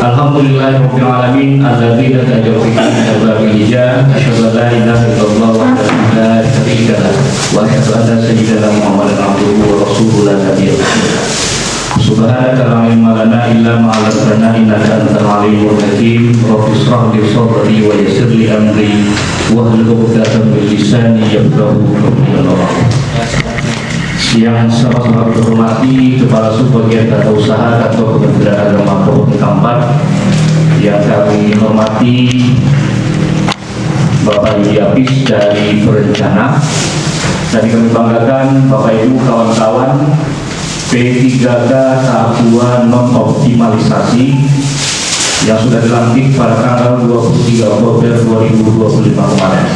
Alhamdulillahirabbil alamin alladzi tajawwaza fi kitabihil hijab asyhadu an la ilaha illallah wahdahu la syarika lah wa asyhadu anna sayyidana Muhammadan abduhu wa rasuluhu la nabiyya subhanaka la ilma lana illa ma 'allamtana innaka antal alimul hakim rabbi shrah li sadri wa yassir li amri wahlul 'uqdatam min lisani yafqahu qawli. Yang sama-sama berhormati Kepala Subbagian Tata Usaha Kantor Kementerian Agama Kabupaten Kampar, yang kami hormati Bapak Yudi Apis dari Perencana, dan kami banggakan Bapak Ibu kawan-kawan P3K tahap 2 non optimalisasi yang sudah dilantik pada tanggal 23 Oktober 2025 kemarin.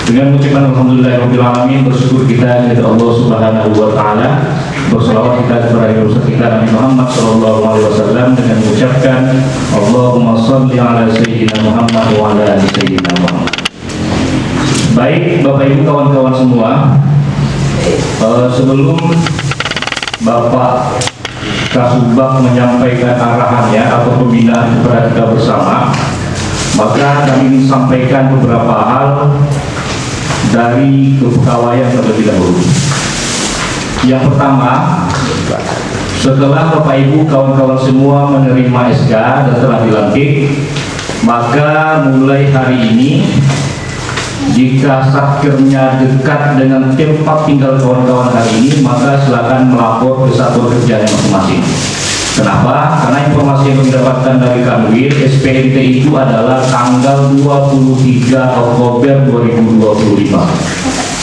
Dengan ucapan alhamdulillahirabbil alamin, bersyukur kita kepada Allah Subhanahu wa taala, berselawat kita kepada Rasul kita Nabi Muhammad sallallahu alaihi wasallam dengan mengucapkan Allahumma shalli ala sayyidina Muhammad wa ala ali sayyidina Muhammad. Baik Bapak Ibu kawan-kawan semua, sebelum Bapak Kasubag menyampaikan arahannya atau pembinaan kepada kita bersama, maka kami ingin sampaikan beberapa hal dari kepegawaian terlebih dahulu. Yang pertama, setelah Bapak Ibu kawan-kawan semua menerima SK dan telah dilantik, maka mulai hari ini jika satkernya dekat dengan tempat tinggal kawan-kawan hari ini, maka silakan melapor ke satuan kerja masing-masing. Kenapa? Karena informasi yang didapatkan dari Kanwil, SPNT itu adalah tanggal 23 Oktober 2025,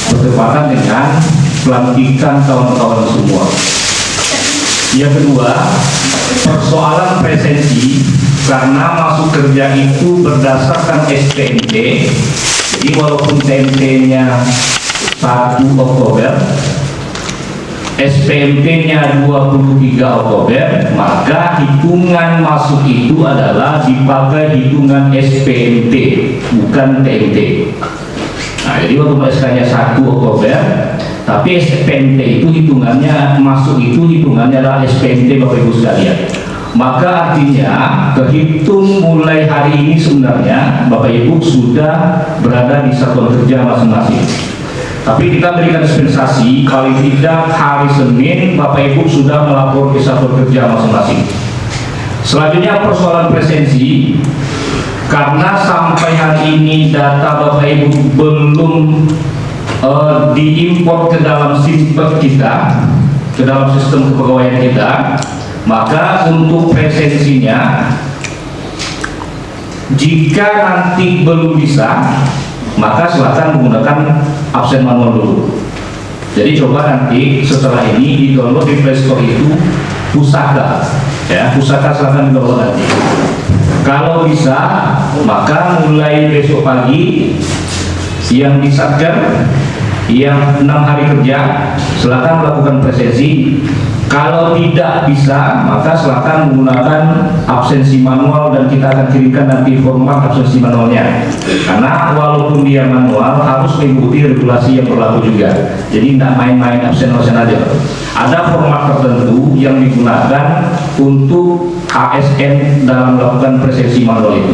bertepatan dengan pelantikan kawan-kawan semua. Yang kedua, persoalan presensi, karena masuk kerja itu berdasarkan SPNT, jadi walaupun TMT-nya 1 Oktober, SPMT-nya 23 Oktober, maka hitungan masuk itu adalah dipakai hitungan SPMT, bukan TMT. Nah, jadi waktu SK-nya 1 Oktober, tapi SPMT itu hitungannya, masuk itu hitungannya adalah SPMT Bapak Ibu sekalian. Maka artinya kehitung mulai hari ini sebenarnya Bapak Ibu sudah berada di satuan kerja masing-masing. Tapi kita berikan dispensasi, paling tidak hari Senin Bapak Ibu sudah melapor ke satuan kerja masing-masing. Selanjutnya persoalan presensi, karena sampai hari ini data Bapak Ibu belum diimpor ke dalam simpek kita, ke dalam sistem kepegawaian kita, maka untuk presensinya jika nanti belum bisa, maka silakan menggunakan absen manual dulu. Jadi coba nanti setelah ini di download di Play Store itu pusaka, ya pusaka silakan di download nanti. Kalau bisa, maka mulai besok pagi yang di Satker, yang 6 hari kerja, silakan melakukan presensi. Kalau tidak bisa, maka silakan menggunakan absensi manual dan kita akan kirimkan nanti format absensi manualnya. Karena walaupun dia manual, harus mengikuti regulasi yang berlaku juga. Jadi tidak main-main absen-absen aja. Ada format tertentu yang digunakan untuk ASN dalam melakukan presensi manual itu.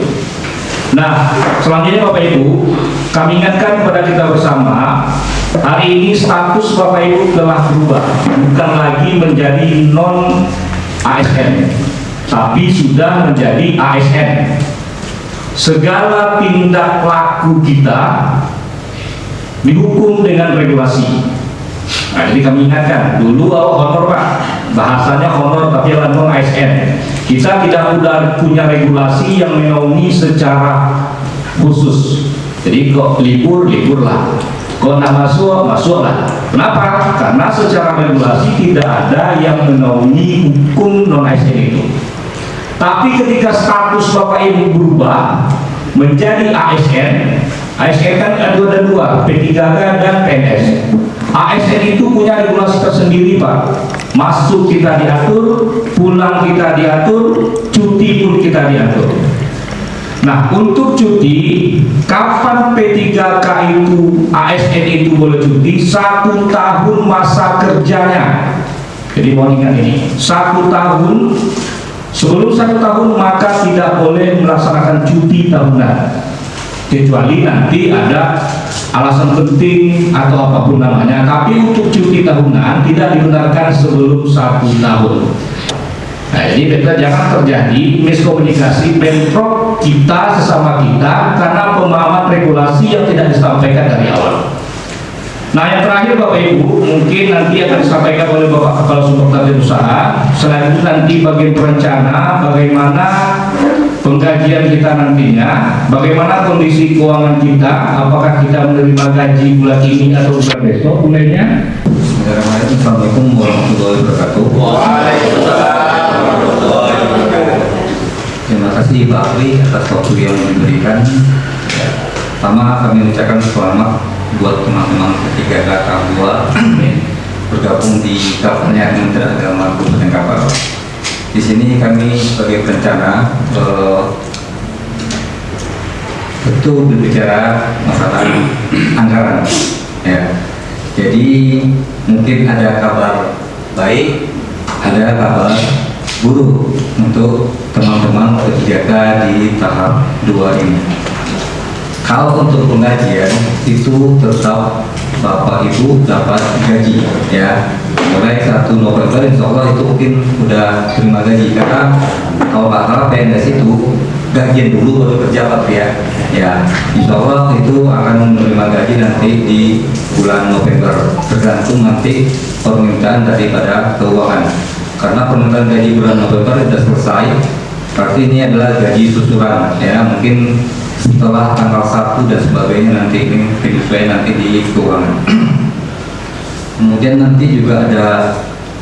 Nah, selanjutnya Bapak Ibu, kami ingatkan kepada kita bersama, hari ini status Bapak Ibu telah berubah, bukan lagi menjadi non ASN, tapi sudah menjadi ASN. Segala tindak laku kita dihukum dengan regulasi. Nah, jadi kami ingatkan, dulu honor Pak, bahasanya honor tapi non ASN. Kita tidak udah punya regulasi yang menaungi secara khusus. Jadi kok libur, liburlah. Kalau nak masuk, masuklah. Kenapa? Karena secara regulasi tidak ada yang menaungi hukum non ASN itu. Tapi ketika status Bapak Ibu berubah menjadi ASN, ASN kan ada dua, P3K dan PNS. ASN itu punya regulasi tersendiri Pak. Masuk kita diatur, pulang kita diatur, cuti pun kita diatur. Nah, untuk cuti, kapan P3K itu, ASN itu boleh cuti? 1 tahun masa kerjanya. Jadi mohon ingat ini, 1 tahun, sebelum 1 tahun maka tidak boleh melaksanakan cuti tahunan. Kecuali nanti ada alasan penting atau apapun namanya, tapi untuk cuti tahunan tidak dibenarkan sebelum 1 tahun. Nah, ini kita jangan terjadi miskomunikasi bentrok kita sesama kita karena pemahaman regulasi yang tidak disampaikan dari awal. Nah, yang terakhir Bapak Ibu, mungkin nanti akan disampaikan oleh Bapak Kepala Sumber Tata Usaha. Selain itu nanti bagian perencana bagaimana penggajian kita nantinya, bagaimana kondisi keuangan kita, apakah kita menerima gaji bulan ini atau bulan besok mulainya. Assalamualaikum warahmatullahi wabarakatuh. Waalaikumsalam. Terima kasih Pak Apri atas waktu yang diberikan. Pertama kami ucapkan selamat buat teman-teman P3K tahap 2 bergabung di kapalnya Kementerian Agama Kabupaten Kapar. Di sini kami sebagai perencana betul berbicara masalah anggaran. Ya. Jadi mungkin ada kabar baik, ada kabar buruk untuk teman-teman P3K di tahap 2 ini. Kalau untuk penggajian itu tetap Bapak Ibu dapat gaji, ya. Mulai 1 November insya Allah itu mungkin udah terima gaji, karena kalau nggak salah PNS itu gajian dulu baru kerja Pak ya. Ya, insya Allah itu akan menerima gaji nanti di bulan November, tergantung nanti permintaan daripada keuangan. Karena permintaan gaji bulan November sudah selesai, berarti ini adalah gaji susulan, ya. Mungkin setelah tanggal 1 dan sebagainya nanti ini penyesuaian nanti di keuangan. Kemudian nanti juga ada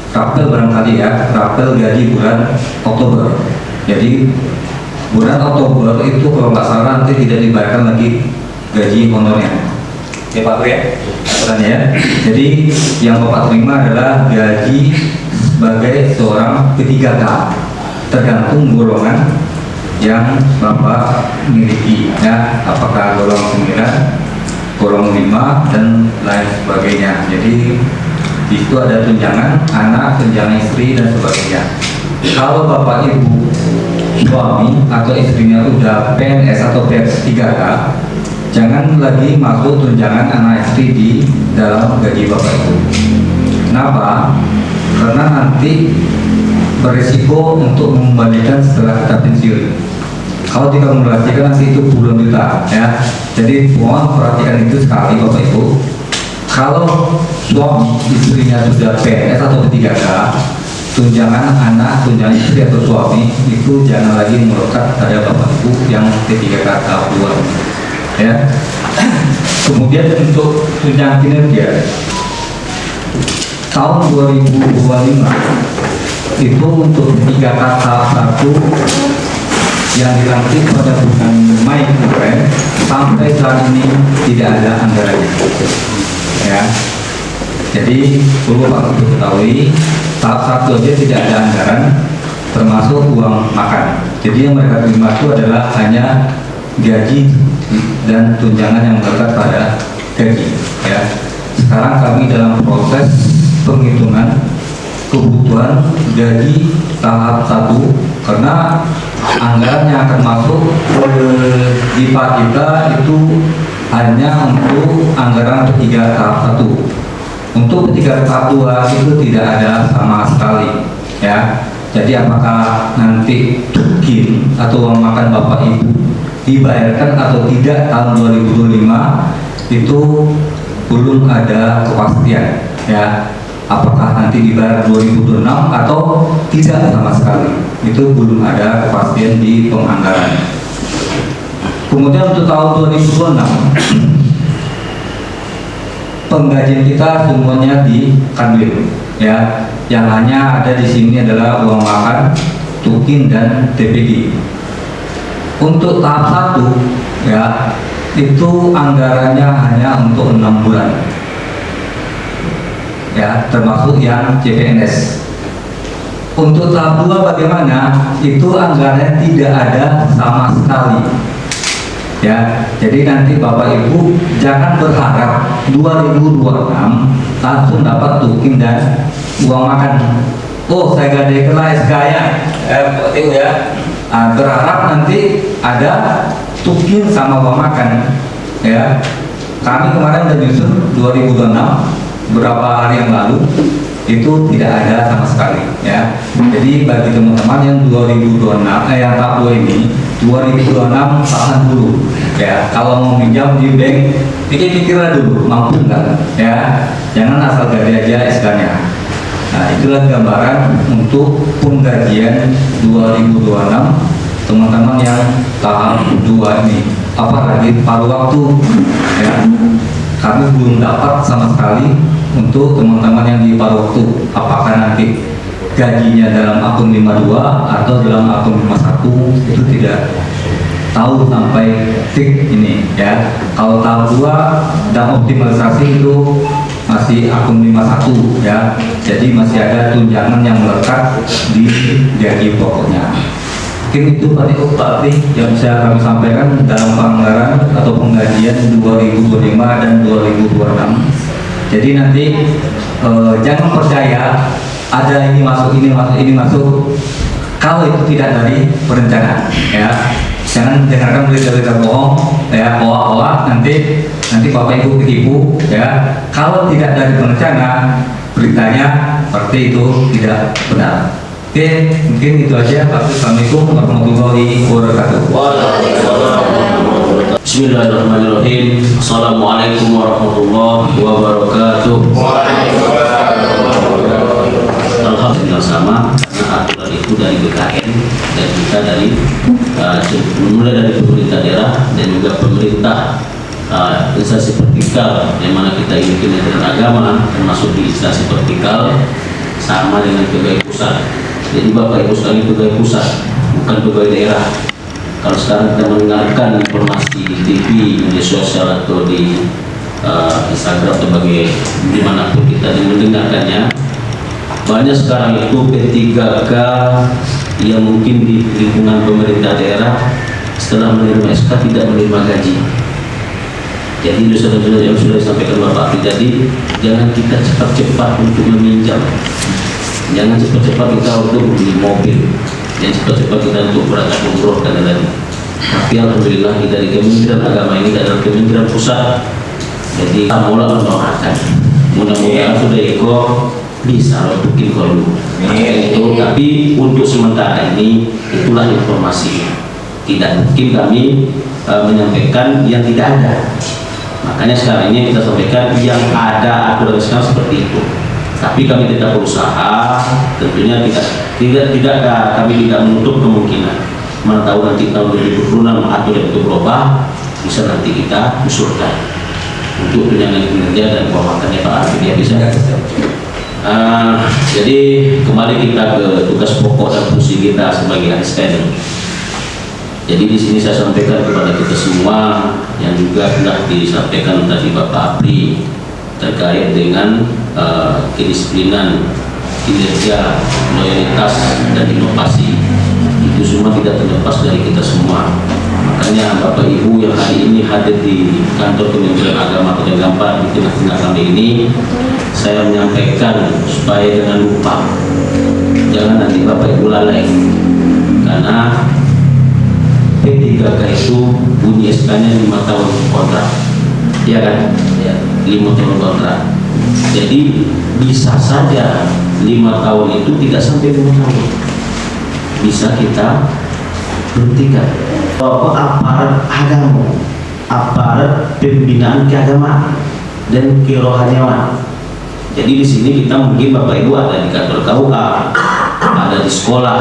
rapel barangkali ya, rapel gaji bulan Oktober. Jadi bulan Oktober itu kalau nggak salah nanti tidak dibayarkan lagi gaji honornya. Ya Pak ya, aturannya ya. Jadi yang Bapak terima adalah gaji sebagai seorang P3K, tergantung golongan yang Bapak miliki, ya, apakah golongan 9, golongan 5 dan lain sebagainya. Jadi di situ ada tunjangan anak, tunjangan istri dan sebagainya. Kalau Bapak Ibu suami atau istrinya udah PNS atau P3K, jangan lagi masuk tunjangan anak istri di dalam gaji Bapak Ibu. Kenapa? Karena nanti berisiko untuk mengembalikan setelah kita pensiun. Kalau dikalkulasikan nanti itu puluhan juta, ya. Jadi mohon perhatikan itu sekali Bapak Ibu. Kalau suami istrinya sudah PNS atau P3K, tunjangan anak, tunjangan istri atau suami itu jangan lagi melekat pada Bapak Ibu yang P3K tahap 2, ya. Kemudian untuk tunjangan kinerja tahun 2025 itu untuk P3K tahap 1 yang dilantik pada bulan Mei kemarin sampai saat ini tidak ada anggarannya, ya. Jadi perlu Pak ketahui tahap 1 aja tidak ada anggaran, termasuk uang makan. Jadi yang mereka terima itu adalah hanya gaji dan tunjangan yang melekat pada gaji, ya. Sekarang kami dalam proses penghitungan kebutuhan gaji tahap 1 karena anggaran yang akan masuk ke DIPA kita itu hanya untuk anggaran P3 tahap 1. Untuk P3 tahap 2 itu tidak ada sama sekali, ya. Jadi apakah nanti tukin atau uang makan Bapak Ibu dibayarkan atau tidak tahun 2025 itu belum ada kepastian, ya. Apakah nanti dibayar 2026 atau tidak sama sekali, itu belum ada kepastian di penganggaran. Kemudian untuk tahun 2026 penggajian kita semuanya di kanwil, ya. Yang hanya ada di sini adalah uang makan, tukin dan TPG. Untuk tahap 1, ya, itu anggarannya hanya untuk 6 bulan. Ya, termasuk yang CPNS. Untuk tahap 2 bagaimana? Itu anggaran tidak ada sama sekali. Ya, jadi nanti Bapak Ibu jangan berharap 2026 langsung dapat tukin dan uang makan. Oh, saya gadekan lah SK ya, ya. Berharap nanti ada tukin sama uang makan. Ya, kami kemarin udah nyusun 2026 beberapa hari yang lalu itu tidak ada sama sekali ya. Jadi bagi teman-teman yang 2026 yang tahap 2 ini 2026 tahan dulu ya. Kalau mau pinjam di bank pikir-pikirlah dulu mampu nggak ya, jangan asal gade aja SK-nya. Nah, itulah gambaran untuk penggajian 2026 teman-teman yang tahap 2 ini. Apalagi paruh waktu ya, kami belum dapat sama sekali untuk teman-teman yang di paruh waktu, apakah nanti gajinya dalam akun 52 atau dalam akun 51 itu tidak tahu sampai detik ini ya. Kalau tahap 2 dan optimalisasi itu masih akun 51 ya, jadi masih ada tunjangan yang melekat di gaji pokoknya. Mungkin itu Pak Apri yang bisa kami sampaikan dalam anggaran atau penggajian 2025 dan 2026. Jadi nanti jangan percaya ada ini masuk, ini masuk, ini masuk kalau itu tidak dari perencanaan ya. Jangan dengarkan berita-berita bohong ya, hoak-hoak nanti Bapak Ibu ketipu ya. Kalau tidak dari perencanaan beritanya seperti itu tidak benar. Oke, mungkin itu aja. Assalamualaikum warahmatullahi wabarakatuh. Bismillahirrahmanirrahim. Assalamualaikum warahmatullahi wabarakatuh. Alhamdulillah sama, karena aturan itu dari BKN dan kita dari mulai dari pemerintah daerah dan juga pemerintah instansi vertikal yang mana kita ingin Kementerian Agama termasuk di instansi vertikal sama dengan pegawai pusat. Jadi Bapak Ibu sekalian pegawai pusat, bukan pegawai daerah. Kalau sekarang kita mendengarkan informasi di TV, media sosial atau di Instagram atau dimanapun kita mendengarkannya, banyak sekarang itu P3K yang mungkin di lingkungan pemerintah daerah setelah menerima SK tidak menerima gaji. Jadi saudara-saudara yang sudah disampaikan Bapak Apri tadi, jangan kita cepat-cepat untuk meminjam. Jangan cepat-cepat kita untuk membeli mobil, jangan cepat-cepat kita untuk berangkat umroh dan lain-lain. Tapi alhamdulillah dari Kementerian Agama ini adalah Kementerian Pusat, jadi kita mulai mendoakan. Mudah-mudahan sudah Eko bisa bikin kalau itu. Tapi untuk sementara ini itulah informasi. Tidak mungkin kami menyampaikan yang tidak ada. Makanya sekarang ini kita sampaikan yang ada aturan sekarang seperti itu. Tapi kami tetap berusaha, tentunya tidak kami tidak menutup kemungkinan. Mana tahu nanti tahun 2026 aturan itu berubah, bisa nanti kita usulkan untuk tunjangan kinerja dan penguatannya Pak Arfi dia bisa. Jadi kembali kita ke tugas pokok dan fungsi kita sebagai ASN. Jadi di sini saya sampaikan kepada kita semua yang juga sudah disampaikan tadi Bapak Apri terkait dengan kedisiplinan, kinerja, loyalitas dan inovasi. Itu semua tidak terlepas dari kita semua. Makanya Bapak Ibu yang hari ini hadir di kantor Kementerian Agama Kota Gampar di tengah-tengah kami ini, saya menyampaikan supaya jangan lupa, jangan nanti Bapak Ibu lalai, karena P3K itu bunyi SK-nya 5 tahun kontrak, ya kan? Ya, 5 tahun kontrak. Jadi bisa saja 5 tahun itu tidak sampai 5 tahun, bisa kita berhentikan. Bahwa aparat agama, aparat pembinaan keagamaan dan kerohaniawan. Jadi di sini kita mungkin Bapak Ibu ada di kantor KUA, ada di sekolah.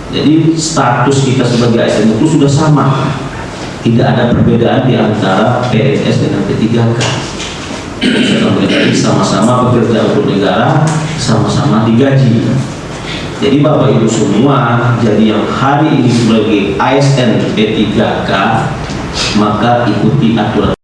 Jadi status kita sebagai ASN itu sudah sama, tidak ada perbedaan di antara PNS dengan P3K. Jadi sama-sama bekerja untuk negara, sama-sama digaji. Jadi Bapak Ibu semua, jadi yang hari ini sebagai ASN P3K, maka ikuti aturan.